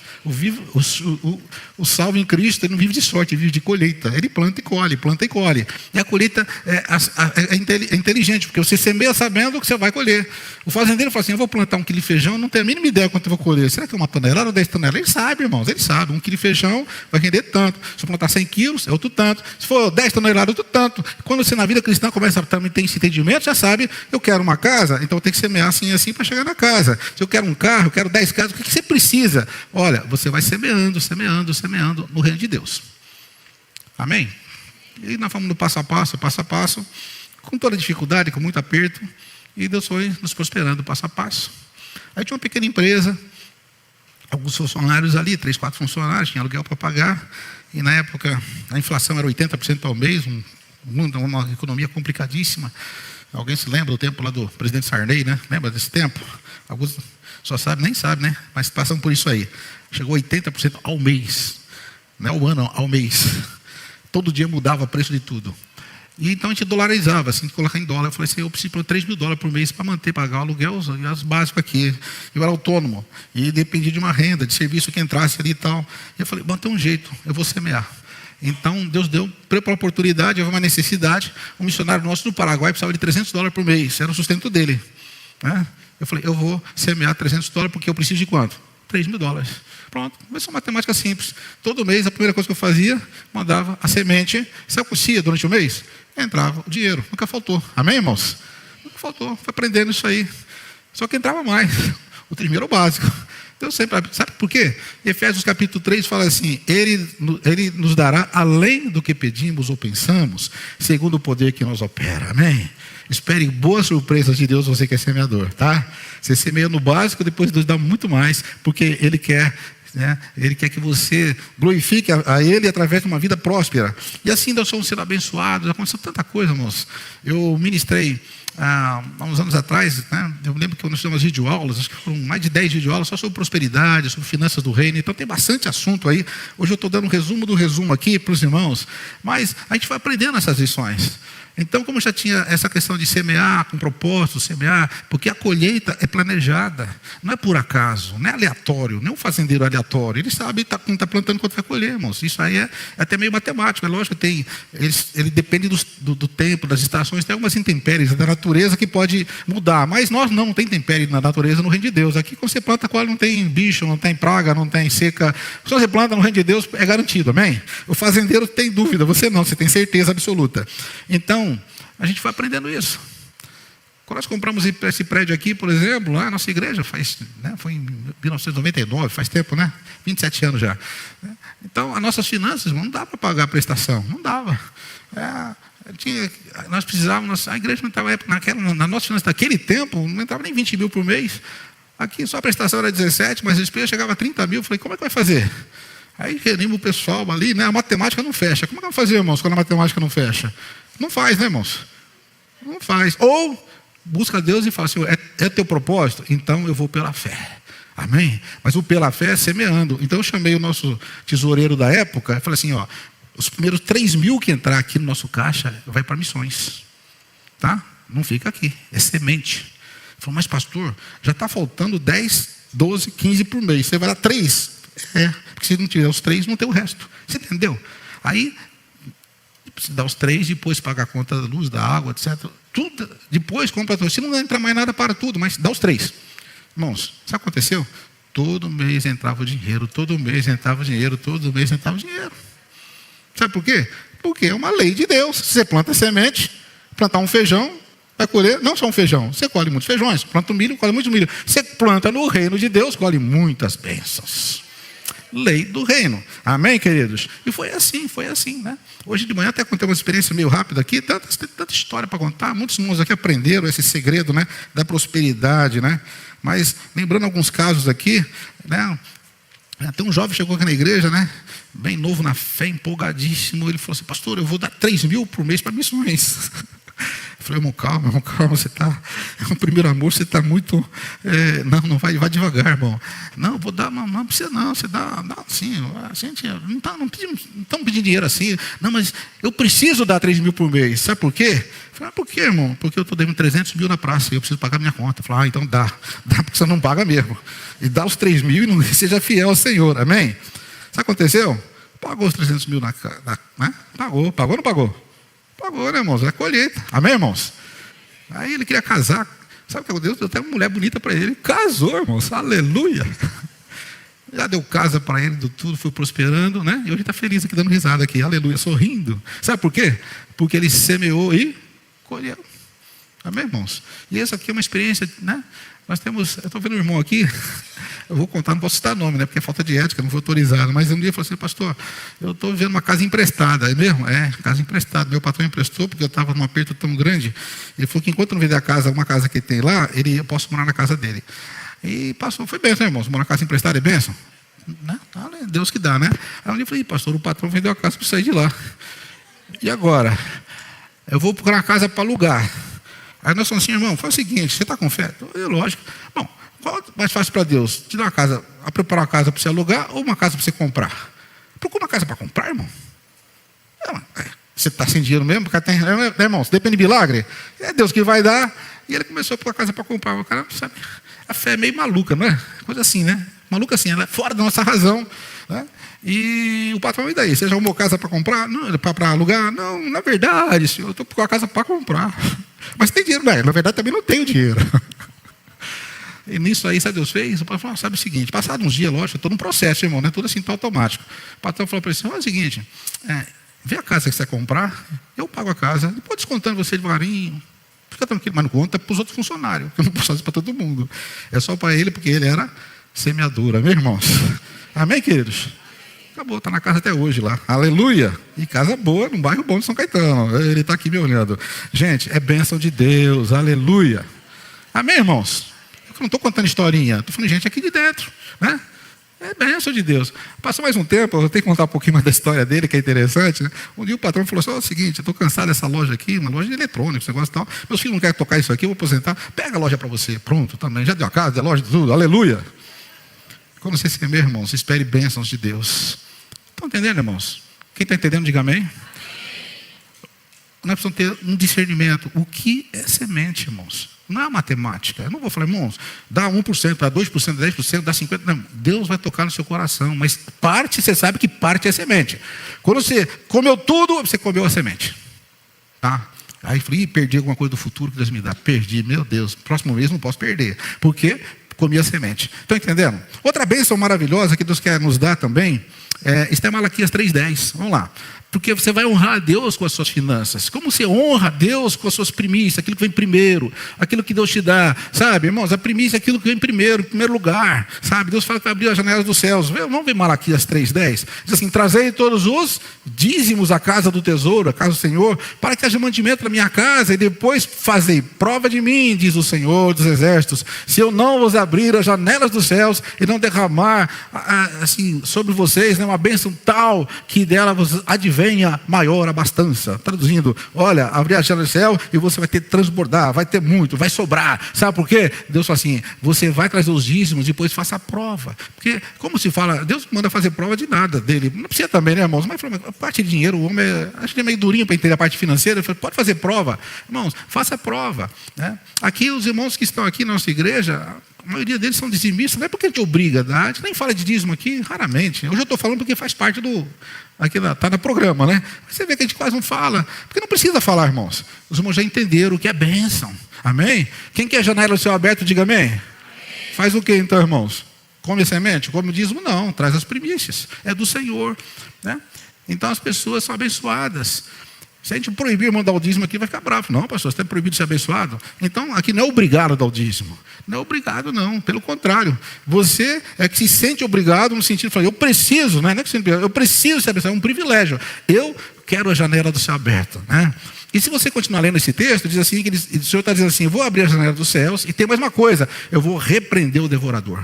O salvo em Cristo, ele não vive de sorte, ele vive de colheita. Ele planta e colhe, planta e colhe. E a colheita é inteligente, porque você semeia sabendo que você vai colher. O fazendeiro fala assim: eu vou plantar 1 quilo de feijão, não tenho a mínima ideia quanto eu vou colher. Será que é 1 tonelada ou 10 toneladas? Ele sabe, irmãos, ele sabe. 1 quilo de feijão vai render tanto. Se eu plantar 100 quilos, é outro tanto. Se for 10 toneladas, é outro tanto. Quando você na vida cristã começa a ter esse entendimento, já sabe: eu quero uma casa, então eu tenho que semear assim e assim para chegar na casa. Se eu quero um carro, eu quero 10 casas, o que você precisa? Olha, você vai semeando no reino de Deus. Amém? E nós fomos no passo a passo, com toda dificuldade, com muito aperto, e Deus foi nos prosperando passo a passo. Aí tinha uma pequena empresa, alguns funcionários ali, 3, 4 funcionários, tinha aluguel para pagar, e na época a inflação era 80% ao mês, uma economia complicadíssima. Alguém se lembra do tempo lá do presidente Sarney, né? Lembra desse tempo? Alguns só sabem, nem sabem, né? Mas passam por isso aí. Chegou a 80% ao mês. Não é ao ano, ao mês. Todo dia mudava o preço de tudo. E então a gente dolarizava, assim, colocar em dólar. Eu falei assim, eu preciso de $3 mil por mês para manter, pagar o aluguel, os básicos aqui. Eu era autônomo e dependia de uma renda, de serviço que entrasse ali e tal. E eu falei, bom, tem um jeito, eu vou semear. Então Deus deu para a oportunidade, houve uma necessidade. Um missionário nosso no Paraguai precisava de $300 por mês, era o sustento dele, né? Eu falei, eu vou semear $300 porque eu preciso de quanto? $3 mil. Pronto, mas é uma matemática simples. Todo mês, a primeira coisa que eu fazia, mandava a semente. Sabe o que acontecia durante o mês? Entrava o dinheiro, nunca faltou. Amém, irmãos? Nunca faltou, foi aprendendo isso aí. Só que entrava mais. O $3 mil era o básico. Deus sempre, sabe por quê? Efésios capítulo 3 fala assim, ele nos dará além do que pedimos ou pensamos, segundo o poder que nos opera. Amém? Espere boas surpresas de Deus, você que é semeador, tá? Você semeia no básico, depois Deus dá muito mais, porque Ele quer, né? Ele quer que você glorifique a Ele através de uma vida próspera. E assim nós somos sendo abençoados. Aconteceu tanta coisa, irmãos. Eu ministrei há uns anos atrás, né? Eu lembro que nós fizemos videoaulas, acho que foram mais de 10 videoaulas só sobre prosperidade, sobre finanças do reino. Então tem bastante assunto aí. Hoje eu estou dando um resumo do resumo aqui para os irmãos, mas a gente vai aprendendo essas lições. Então, como já tinha essa questão de semear com propósito, semear, porque a colheita é planejada, não é por acaso, não é aleatório, não é um fazendeiro aleatório. Ele sabe quando está plantando quanto vai colher, irmãos. Isso aí é até meio matemático, é lógico que ele depende do tempo, das estações, tem algumas intempéries da natureza que pode mudar, mas nós não tem intempérie na natureza no reino de Deus. Aqui quando você planta, qual não tem bicho, não tem praga, não tem seca. Se você planta no reino de Deus, é garantido, amém? O fazendeiro tem dúvida, você não, você tem certeza absoluta. Então, a gente foi aprendendo isso. Quando nós compramos esse prédio aqui, por exemplo, lá a nossa igreja foi em 1999, faz tempo, né? 27 anos já. Então, as nossas finanças, não dava para pagar a prestação, não dava. Nós precisávamos, a igreja não estava, na nossa finança daquele tempo, não entrava nem 20 mil por mês. Aqui só a prestação era 17, mas a despesa chegava a 30 mil. Eu falei, como é que vai fazer? Aí reunimos o pessoal ali, né? A matemática não fecha. Como é que vai fazer, irmãos, quando a matemática não fecha? Não faz, né, irmãos? Não faz. Ou busca Deus e fala assim, é teu propósito? Então eu vou pela fé. Amém? Mas o pela fé é semeando. Então eu chamei o nosso tesoureiro da época e falei assim, ó, os primeiros 3 mil que entrar aqui no nosso caixa vai para missões. Tá? Não fica aqui, é semente. Ele falou, mas pastor, já está faltando 10, 12, 15 por mês. Você vai dar 3? Porque se não tiver os 3, não tem o resto. Você entendeu? Aí se dá os 3, depois paga a conta da luz, da água, etc. Tudo, depois compra tudo. Se não entra mais nada, para tudo, mas dá os 3. Irmãos, sabe o que aconteceu? Todo mês entrava dinheiro, todo mês entrava dinheiro, todo mês entrava dinheiro. Sabe por quê? Porque é uma lei de Deus. Se você planta semente, plantar um feijão, vai colher não só um feijão, você colhe muitos feijões. Planta um milho, colhe muito milho. Você planta no reino de Deus, colhe muitas bênçãos. Lei do reino. Amém, queridos? E foi assim, né? Hoje de manhã até contei uma experiência meio rápida aqui, tanta história para contar. Muitos irmãos aqui aprenderam esse segredo, né, da prosperidade, né? Mas lembrando alguns casos aqui, né? Até um jovem chegou aqui na igreja, né? Bem novo na fé, empolgadíssimo. Ele falou assim, pastor, eu vou dar 3 mil por mês para missões. Eu falei, irmão, calma, você está, o primeiro amor, você está muito, não vai devagar, irmão. Não, vou dar, não precisa não, você dá assim, a gente não estamos pedindo dinheiro assim, não, mas eu preciso dar 3 mil por mês, sabe por quê? Eu falei, por quê, irmão? Porque eu estou devendo 300 mil na praça e eu preciso pagar minha conta. Eu falei, então dá porque você não paga mesmo. E dá os 3 mil e não seja fiel ao Senhor, amém? Sabe o que aconteceu? Pagou os 300 mil né? Pagou ou não pagou? Pagou, né, irmãos? É colheita. Amém, irmãos? Aí ele queria casar. Sabe o que aconteceu? Deu até uma mulher bonita para ele. Casou, irmãos. Aleluia. Já deu casa para ele, deu tudo, foi prosperando, né? E hoje está feliz aqui, dando risada aqui. Aleluia, sorrindo. Sabe por quê? Porque ele semeou e colheu. Amém, irmãos? E essa aqui é uma experiência, né? Nós temos, eu estou vendo um irmão aqui, eu vou contar, não posso citar nome, né? Porque é falta de ética, não foi autorizado. Mas um dia ele falou assim, pastor, eu estou vivendo uma casa emprestada. É mesmo? É, casa emprestada. Meu patrão emprestou, porque eu estava num aperto tão grande. Ele falou que enquanto eu não vender a casa, uma casa que tem lá, eu posso morar na casa dele. E passou, foi bênção, irmãos. Morar na casa emprestada é bênção? Né? Deus que dá, né? Aí um dia eu falei, pastor, o patrão vendeu a casa para sair de lá. E agora? Eu vou procurar uma casa para alugar. Aí nós falamos assim, irmão, faz o seguinte, você está com fé? É lógico. Bom, qual é mais fácil para Deus? Te dar uma casa, a preparar uma casa para você alugar ou uma casa para você comprar? Procura uma casa para comprar, irmão. Você está sem dinheiro mesmo? Porque tem, irmão, se depende de milagre, é Deus que vai dar. E ele começou a pôr a casa para comprar. O cara, sabe, a fé é meio maluca, não é? Coisa assim, né? Maluca assim, ela é fora da nossa razão. Né? E o patrão, e daí? Você já arrumou casa para comprar? Não, para alugar? Não, na verdade, senhor, eu estou com a casa para comprar. Mas tem dinheiro, né? Na verdade, também não tenho dinheiro. E nisso aí, sabe o que Deus fez? O patrão falou, sabe o seguinte, passado uns dias, lógico, eu estou num processo, irmão, não é tudo assim, tão automático. O patrão falou para ele assim, olha o seguinte, vê a casa que você quer comprar, eu pago a casa, depois descontando você devagarinho, fica tranquilo, mas não conta para os outros funcionários, porque eu não posso fazer para todo mundo. É só para ele, porque ele era semeadura, meus irmãos. Amém, queridos? Acabou, está na casa até hoje lá. Aleluia! E casa boa, num bairro bom de São Caetano. Ele está aqui me olhando. Gente, é bênção de Deus, aleluia. Amém, irmãos? Eu não estou contando historinha, estou falando gente aqui de dentro, né? É bênção de Deus. Passou mais um tempo, eu tenho que contar um pouquinho mais da história dele, que é interessante. Né? Um dia o patrão falou assim, o seguinte, eu estou cansado dessa loja aqui, uma loja de eletrônicos, negócio e tal. Meus filhos não querem tocar isso aqui, eu vou aposentar. Pega a loja para você. Pronto, também. Já deu a casa, deu a loja, tudo. Aleluia. Quando você se semeia, irmãos, espere bênçãos de Deus. Estão entendendo, irmãos? Quem está entendendo, diga amém. Nós precisamos ter um discernimento. O que é semente, irmãos? Não é matemática. Eu não vou falar, irmãos, dá 1%, dá 2%, dá 10%, dá 50%. Não, Deus vai tocar no seu coração. Mas parte, você sabe que parte é semente. Quando você comeu tudo, você comeu a semente. Tá? Aí eu falei, perdi alguma coisa do futuro que Deus me dá. Perdi, meu Deus, próximo mês não posso perder. Por quê? Comi a semente. Estão entendendo? Outra bênção maravilhosa que Deus quer nos dar também, está em Malaquias 3:10. Vamos lá. Porque você vai honrar a Deus com as suas finanças. Como você honra a Deus com as suas primícias, aquilo que vem primeiro, aquilo que Deus te dá. Sabe, irmãos, a primícia é aquilo que vem primeiro, em primeiro lugar. Sabe, Deus fala que vai abrir as janelas dos céus. Vamos ver Malaquias 3:10. Diz assim, trazei todos os dízimos à casa do tesouro, à casa do Senhor, para que haja mantimento na minha casa, e depois fazei prova de mim, diz o Senhor dos exércitos, se eu não vos abrir as janelas dos céus e não derramar assim, sobre vocês, né, uma bênção tal que dela vos advenha maior abastança. Traduzindo, olha, abrir a janela do céu e você vai ter que transbordar, vai ter muito, vai sobrar. Sabe por quê? Deus fala assim, você vai trazer os dízimos e depois faça a prova. Porque, como se fala, Deus manda fazer prova de nada dele. Não precisa também, né, irmãos? Mas a parte de dinheiro, o homem acho que é meio durinho para entender a parte financeira. Ele fala, pode fazer prova. Irmãos, faça a prova. Né? Aqui, os irmãos que estão aqui na nossa igreja, a maioria deles são dizimistas, não é porque a gente obriga, a gente nem fala de dízimo aqui, raramente. Hoje eu estou falando porque faz parte do... Está no programa, né? Você vê que a gente quase não fala, porque não precisa falar, irmãos. Os irmãos já entenderam o que é bênção. Amém? Quem quer janela do céu aberto, diga amém. Amém. Faz o que então, irmãos? Come a semente? Come o dízimo? Não, traz as primícias. É do Senhor. Né? Então as pessoas são abençoadas. Se a gente proibir mandar o dízimo aqui, vai ficar bravo. Não, pastor, você está proibido de ser abençoado? Então, aqui não é obrigado a dar o dízimo. Não é obrigado, não. Pelo contrário. Você é que se sente obrigado no sentido de falar, eu preciso, né? Não é que eu preciso ser abençoado, é um privilégio. Eu quero a janela do céu aberta. Né? E se você continuar lendo esse texto, diz assim, que o Senhor está dizendo assim, eu vou abrir a janela dos céus, e tem mais uma coisa, eu vou repreender o devorador.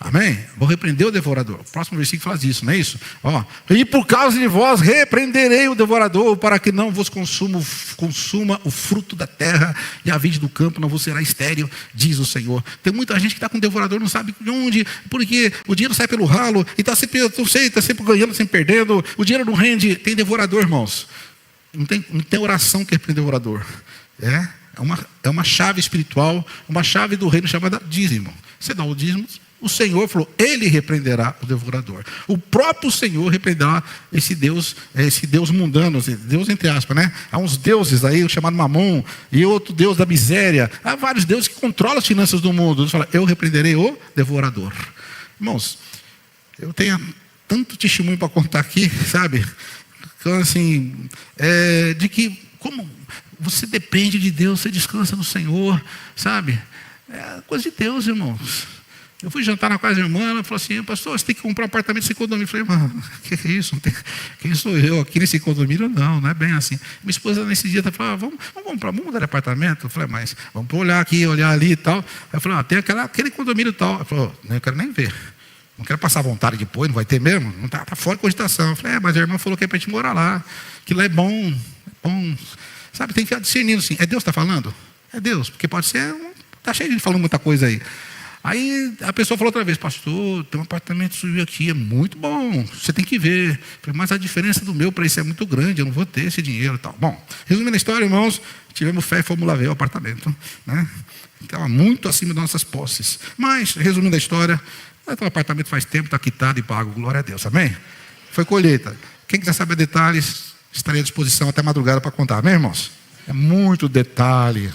Amém? Vou repreender o devorador. O próximo versículo faz isso, não é isso? Ó, e por causa de vós repreenderei o devorador, para que não vos consuma o fruto da terra, e a vide do campo não vos será estéril, diz o Senhor. Tem muita gente que está com devorador, não sabe de onde, porque o dinheiro sai pelo ralo, e está sempre, não sei, está sempre ganhando, sempre perdendo, o dinheiro não rende, tem devorador, irmãos. Não tem oração que repreende devorador. É uma chave espiritual, uma chave do reino chamada dízimo. Você dá o dízimo, o Senhor falou, Ele repreenderá o devorador. O próprio Senhor repreenderá esse Deus mundano, Deus entre aspas, né? Há uns deuses aí, chamado Mamon, e outro Deus da miséria. Há vários deuses que controlam as finanças do mundo. Deus fala, eu repreenderei o devorador. Irmãos, eu tenho tanto testemunho para contar aqui, sabe? Então, assim, de que como você depende de Deus, você descansa no Senhor, sabe? É coisa de Deus, irmãos. Eu fui jantar na casa da irmã, ela falou assim, pastor, você tem que comprar um apartamento nesse condomínio. Eu falei, mano, o que é isso? Quem sou eu aqui nesse condomínio? Não é bem assim. Minha esposa nesse dia falou, vamos mudar de apartamento? Eu falei, mas vamos olhar aqui, olhar ali e tal. Ela falou, tem aquele condomínio e tal. Ela falou, não, eu quero nem ver. Não quero passar vontade depois, não vai ter mesmo? Não tá fora de cogitação. Eu falei, mas a irmã falou que é para a gente morar lá, que lá é bom. Sabe, tem que ficar discernindo assim, é Deus que está falando? É Deus, porque pode ser, está cheio de gente falando muita coisa aí. Aí a pessoa falou outra vez, pastor, tem um apartamento subiu aqui, é muito bom, você tem que ver. Falei, mas a diferença do meu para esse é muito grande, eu não vou ter esse dinheiro e tal. Bom, resumindo a história, irmãos, tivemos fé e fomos lá ver o apartamento, né? Estava muito acima das nossas posses. Mas, resumindo a história, o apartamento faz tempo, está quitado e pago, glória a Deus, amém? Foi colheita. Quem quiser saber detalhes, estarei à disposição até madrugada para contar, amém, irmãos? É muito detalhe.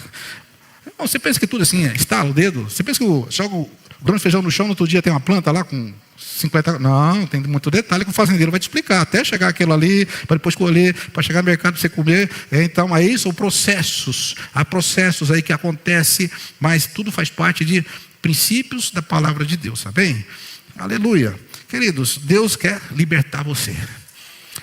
Você pensa que tudo assim, estala o dedo? Você pensa que joga o grão de feijão no chão, no outro dia tem uma planta lá com 50... Não, tem muito detalhe que o fazendeiro vai te explicar. Até chegar aquilo ali, para depois colher, para chegar no mercado para você comer. Então, aí são processos. Há processos aí que acontecem, mas tudo faz parte de princípios da palavra de Deus, tá bem? Aleluia. Queridos, Deus quer libertar você.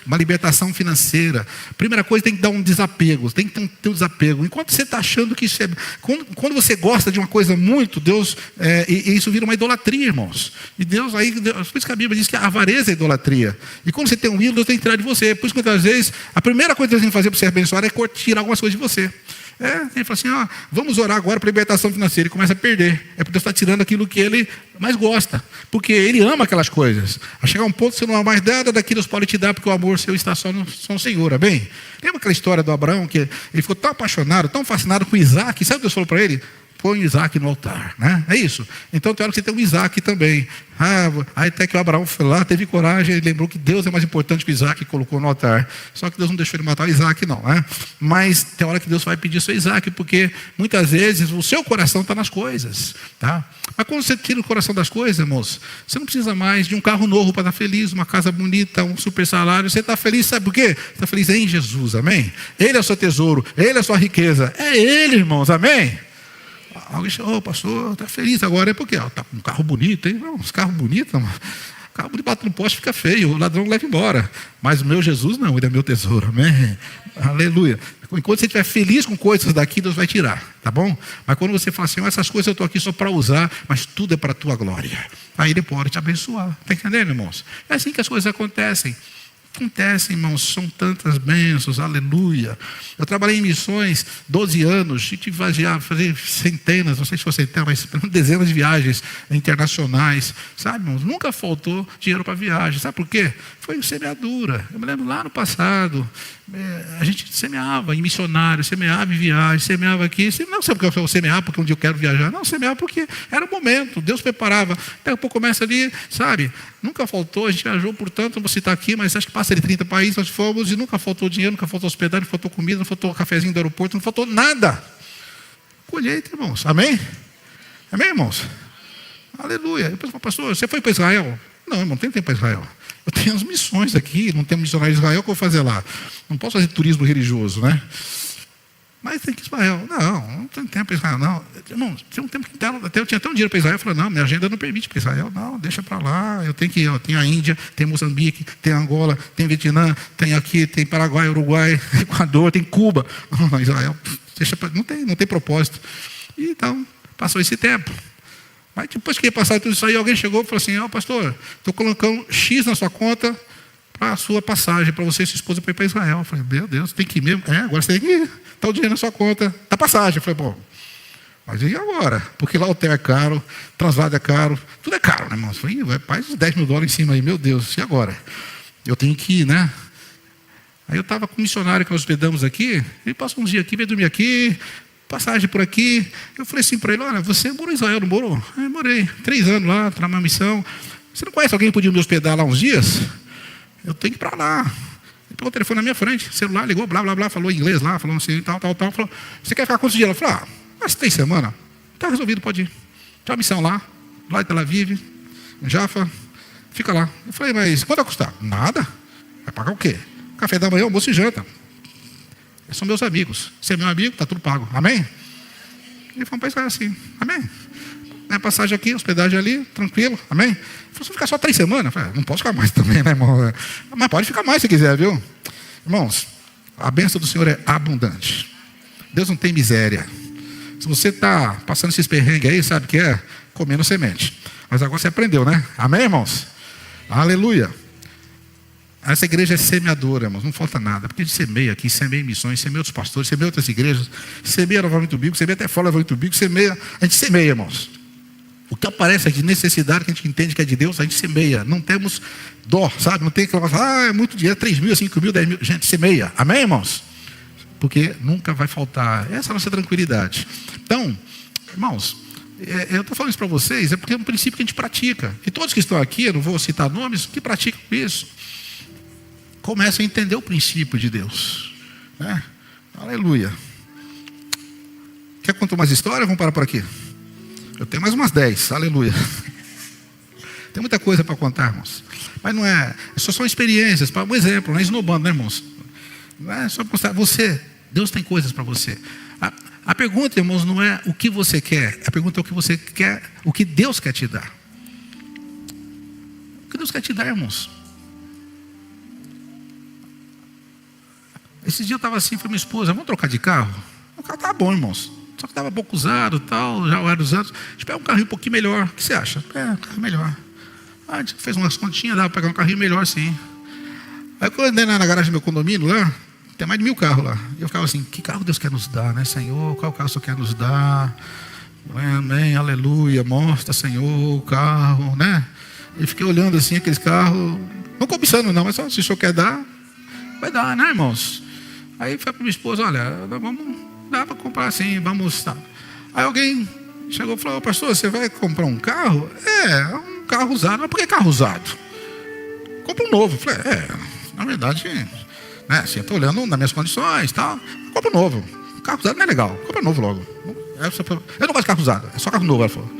Uma libertação financeira. Primeira coisa, tem que dar um desapego. Tem que ter um desapego. Enquanto você está achando que isso é... Quando você gosta de uma coisa muito, Deus... e isso vira uma idolatria, irmãos. E Deus aí... Por isso que a Bíblia diz que a avareza é idolatria. E quando você tem um ídolo, Deus tem que tirar de você. Por isso que muitas vezes, a primeira coisa que Deus tem que fazer para você abençoar é tirar algumas coisas de você. Ele fala assim, vamos orar agora para libertação financeira. Ele começa a perder. É porque Deus está tirando aquilo que ele mais gosta. Porque ele ama aquelas coisas. A chegar um ponto que você não ama mais nada daquilo Deus pode te dar, porque o amor seu está só no Senhor, amém? Lembra aquela história do Abraão, que ele ficou tão apaixonado, tão fascinado com Isaac? Sabe o que Deus falou para ele? Põe o Isaac no altar, né? É isso. Então tem hora que você tem um Isaac também. Aí até que o Abraão foi lá, teve coragem, ele lembrou que Deus é mais importante que o Isaac e colocou no altar. Só que Deus não deixou ele matar o Isaac, não, né? Mas tem hora que Deus vai pedir seu Isaac, porque muitas vezes o seu coração está nas coisas, tá? Mas quando você tira o coração das coisas, irmãos, você não precisa mais de um carro novo para estar feliz, uma casa bonita, um super salário. Você está feliz, sabe por quê? Você está feliz em Jesus, amém? Ele é o seu tesouro, Ele é a sua riqueza. É Ele, irmãos, amém? Alguém chegou, pastor, está feliz agora, é porque está com um carro bonito, hein? Não, os carros bonitos, mano. O carro bonito bate no poste, fica feio, o ladrão leva embora. Mas o meu Jesus não, ele é meu tesouro, amém? Aleluia. Enquanto você estiver feliz com coisas daqui, Deus vai tirar, tá bom? Mas quando você fala assim, essas coisas eu estou aqui só para usar, mas tudo é para a tua glória. Aí Ele pode te abençoar, está entendendo, irmãos? É assim que as coisas acontecem. Acontecem, irmãos, são tantas bênçãos, aleluia. Eu trabalhei em missões 12 anos, tive que fazer centenas, não sei se foi centenas, mas dezenas de viagens internacionais, sabe, irmãos? Nunca faltou dinheiro para viagem, sabe por quê? Foi semeadura. Eu me lembro lá no passado, a gente semeava em missionário, semeava em viagem, semeava aqui, não sei porque eu semeava porque um dia eu quero viajar, não, semeava porque era o momento, Deus preparava. Daqui a pouco começa ali, sabe, nunca faltou, a gente viajou, portanto, não vou citar aqui, mas acho que passa de 30 países, nós fomos e nunca faltou dinheiro, nunca faltou hospedagem, não faltou comida, não faltou cafezinho do aeroporto, não faltou nada. Colheita, irmãos, amém? Amém, irmãos? Aleluia. Eu penso, pastor, você foi para Israel? Não, irmão, não tem tempo para Israel. Eu tenho as missões aqui, não tenho missionário de Israel, o que eu vou fazer lá? Não posso fazer turismo religioso, né? Mas tem que ir para Israel. Não tem tempo para Israel, não. Irmão, tem um tempo que eu tinha até um dinheiro para Israel. Eu falei, não, minha agenda não permite para Israel. Não, deixa para lá. Eu tenho que ir. Tem a Índia, tem Moçambique, tem Angola, tem Vietnã, tem aqui, tem Paraguai, Uruguai, Equador, tem Cuba. Não, Israel, deixa para... Não tem propósito. E então, passou esse tempo. Mas depois que ia passar tudo isso aí, alguém chegou e falou assim, pastor, estou colocando X na sua conta para a sua passagem, para você e sua esposa para ir para Israel. Eu falei, meu Deus, tem que ir mesmo? Agora você tem que ir. Está o dinheiro na sua conta, está passagem. Eu falei, bom, mas e agora? Porque lá o hotel é caro, translado é caro, tudo é caro, né, irmão? Eu falei, vai mais uns 10 mil dólares em cima aí, meu Deus, e agora? Eu tenho que ir, né? Aí eu estava com um missionário que nós hospedamos aqui, ele passou uns dias aqui, veio dormir aqui, passagem por aqui. Eu falei assim para ele, olha, você morou em Israel, não morou? Eu morei 3 anos lá, para uma missão. Você não conhece alguém que podia me hospedar lá uns dias? Eu tenho que ir para lá. Ele pegou o telefone na minha frente, celular, ligou, blá, blá, blá, falou em inglês lá, falou assim, tal. Falou, você quer ficar quantos dias? Eu falei, mas 3 semanas. Está resolvido, pode ir. Tem uma missão lá em Tel Aviv, em Jaffa, fica lá. Eu falei, mas quanto vai custar? Nada. Vai pagar o quê? Café da manhã, almoço e janta. São meus amigos. Você é meu amigo, está tudo pago. Amém? E fomos para Israel assim. Amém? Passagem aqui, hospedagem ali, tranquilo. Amém? Ele falou, você ficar só 3 semanas? Eu falei, não posso ficar mais também, né, irmão? Mas pode ficar mais se quiser, viu? Irmãos, a bênção do Senhor é abundante. Deus não tem miséria. Se você está passando esses perrengues aí, sabe o que é? Comendo semente. Mas agora você aprendeu, né? Amém, irmãos? Aleluia. Essa igreja é semeadora, irmãos, não falta nada. Porque a gente semeia aqui, semeia em missões, semeia outros pastores, semeia outras igrejas, semeia novamente o bico, semeia até fora novamente o bico, semeia. A gente semeia, irmãos. O que aparece aqui de necessidade, que a gente entende que é de Deus, a gente semeia. Não temos dó, sabe? Não tem aquela coisa, é muito dinheiro, 3 mil, 5 mil, 10 mil. Gente, semeia. Amém, irmãos? Porque nunca vai faltar. Essa é a nossa tranquilidade. Então, irmãos, eu estou falando isso para vocês, é porque é um princípio que a gente pratica. E todos que estão aqui, eu não vou citar nomes, que praticam isso, começam a entender o princípio de Deus. Né? Aleluia. Quer contar mais história? Vamos parar por aqui. Eu tenho mais umas 10, aleluia. Tem muita coisa para contar, irmãos. Mas não é, só são experiências, para um exemplo, não é esnobando, né, irmãos? Não é só para mostrar, Deus tem coisas para você. A pergunta, irmãos, não é o que você quer, a pergunta é o que você quer, o que Deus quer te dar. O que Deus quer te dar, irmãos? Esse dia eu estava assim, falei, minha esposa, vamos trocar de carro? O carro estava bom, irmãos. Só que estava pouco usado, tal, já vários anos. A gente pega um carrinho um pouquinho melhor. O que você acha? Um carro melhor. A gente fez umas continhas, dava para pegar um carrinho melhor, sim. Aí quando eu andei na garagem do meu condomínio lá, tem mais de 1000 carros lá. E eu ficava assim, que carro Deus quer nos dar, né, Senhor? Qual carro o Senhor quer nos dar? Amém, aleluia, mostra, Senhor, o carro, né? E fiquei olhando assim aqueles carros, não cobiçando não, mas só se o Senhor quer dar, vai dar, né, irmãos? Aí foi para minha esposa, olha, vamos... Dá para comprar assim, vamos. Tá. Aí alguém chegou e falou, pastor, você vai comprar um carro? Um carro usado. Mas por que carro usado? Compra um novo. Falei, na verdade, né, assim, eu estou olhando nas minhas condições e tal. Compra um novo. Carro usado não é legal. Compra novo logo. Eu não gosto de carro usado, é só carro novo. Ela falou,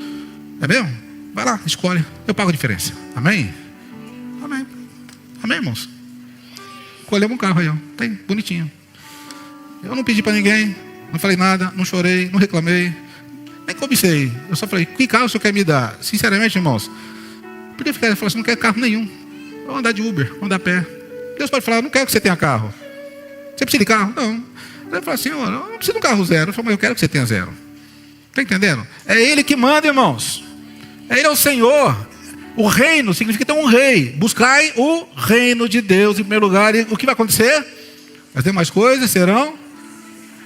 é mesmo? Vai lá, escolhe. Eu pago a diferença. Amém? Amém. Amém, irmãos? Escolhemos um carro aí, ó. Tem, bonitinho. Eu não pedi para ninguém. Não falei nada, não chorei, não reclamei, nem cobicei. Eu só falei, que carro o senhor quer me dar? Sinceramente, irmãos, podia ficar e falar assim, não quero carro nenhum. Vou andar de Uber, vou andar a pé. Deus pode falar, não quero que você tenha carro. Você precisa de carro? Não. Ele fala assim, eu não preciso de um carro zero. Eu falo, mas eu quero que você tenha zero. Está entendendo? É Ele que manda, irmãos. Ele é o Senhor. O reino significa ter um rei. Buscai o reino de Deus em primeiro lugar. E o que vai acontecer? As demais coisas serão...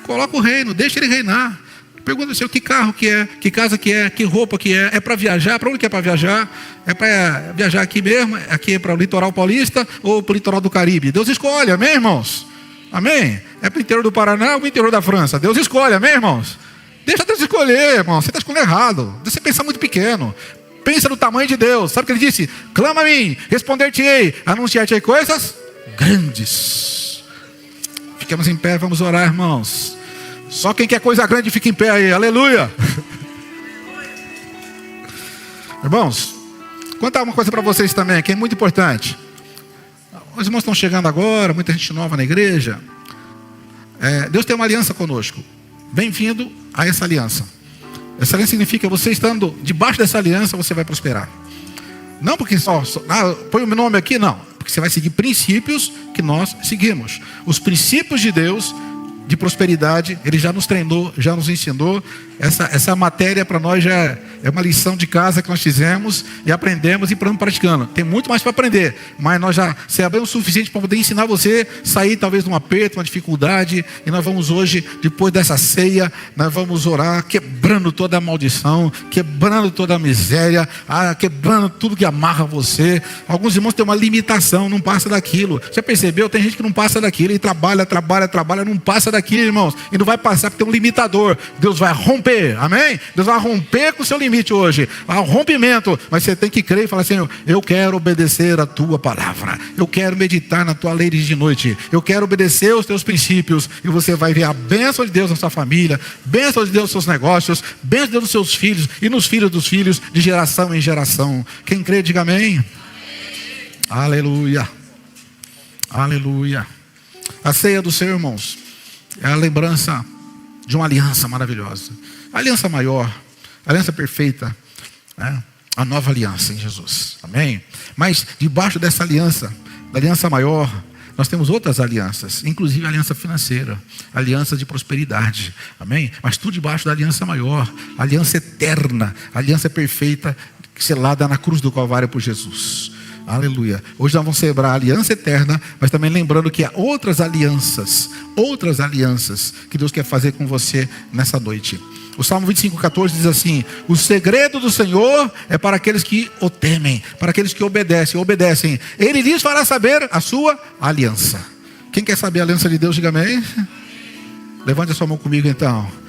Coloca o reino, deixa ele reinar. Pergunta assim, que carro que é, que casa que é, que roupa que é para viajar, para onde que é para viajar? É para viajar aqui mesmo, aqui é para o litoral paulista ou para o litoral do Caribe? Deus escolhe, amém, irmãos? Amém? É para o interior do Paraná ou para o interior da França? Deus escolhe, amém, irmãos? Deixa Deus escolher, irmão, você está escolhendo errado. Você pensa muito pequeno. Pensa no tamanho de Deus. Sabe o que ele disse? Clama a mim, responder-te-ei, anunciar-te-ei coisas grandes. Fiquemos em pé, vamos orar, irmãos. Só quem quer coisa grande fica em pé aí, aleluia. Irmãos, contar uma coisa para vocês também, que é muito importante. Os irmãos estão chegando agora, muita gente nova na igreja. Deus tem uma aliança conosco. Bem-vindo a essa aliança. Essa aliança significa que você estando debaixo dessa aliança, você vai prosperar. Não porque põe o meu nome aqui, não. Porque você vai seguir princípios que nós seguimos. Os princípios de Deus de prosperidade, Ele já nos treinou, já nos ensinou. Essa matéria para nós já é uma lição de casa que nós fizemos e aprendemos e estamos praticando. Tem muito mais para aprender, mas nós já sabemos o suficiente para poder ensinar você a sair talvez de um aperto, uma dificuldade. E nós vamos hoje, depois dessa ceia, nós vamos orar quebrando toda a maldição, quebrando toda a miséria, quebrando tudo que amarra você. Alguns irmãos têm uma limitação, não passa daquilo. Você percebeu? Tem gente que não passa daquilo e trabalha, não passa daquilo, irmãos, e não vai passar porque tem um limitador. Deus vai romper. Amém? Deus vai romper com o seu limite hoje. Há um rompimento. Mas você tem que crer e falar assim: eu quero obedecer a tua palavra. Eu quero meditar na tua lei de noite. Eu quero obedecer os teus princípios. E você vai ver a bênção de Deus na sua família, bênção de Deus nos seus negócios, bênção de Deus nos seus filhos e nos filhos dos filhos, de geração em geração. Quem crê, diga amém. Amém. Aleluia. Aleluia. A ceia do Senhor, irmãos, é a lembrança de uma aliança maravilhosa. A aliança maior, a aliança perfeita, né? A nova aliança em Jesus. Amém? Mas debaixo dessa aliança, da aliança maior, nós temos outras alianças, inclusive a aliança financeira, a aliança de prosperidade. Amém? Mas tudo debaixo da aliança maior, a aliança eterna, a aliança perfeita, selada na cruz do Calvário por Jesus. Aleluia. Hoje nós vamos celebrar a aliança eterna, mas também lembrando que há outras alianças que Deus quer fazer com você nessa noite. O Salmo 25:14 diz assim: o segredo do Senhor é para aqueles que o temem, para aqueles que obedecem. Ele lhes fará saber a sua aliança. Quem quer saber a aliança de Deus, diga amém. Levante a sua mão comigo então.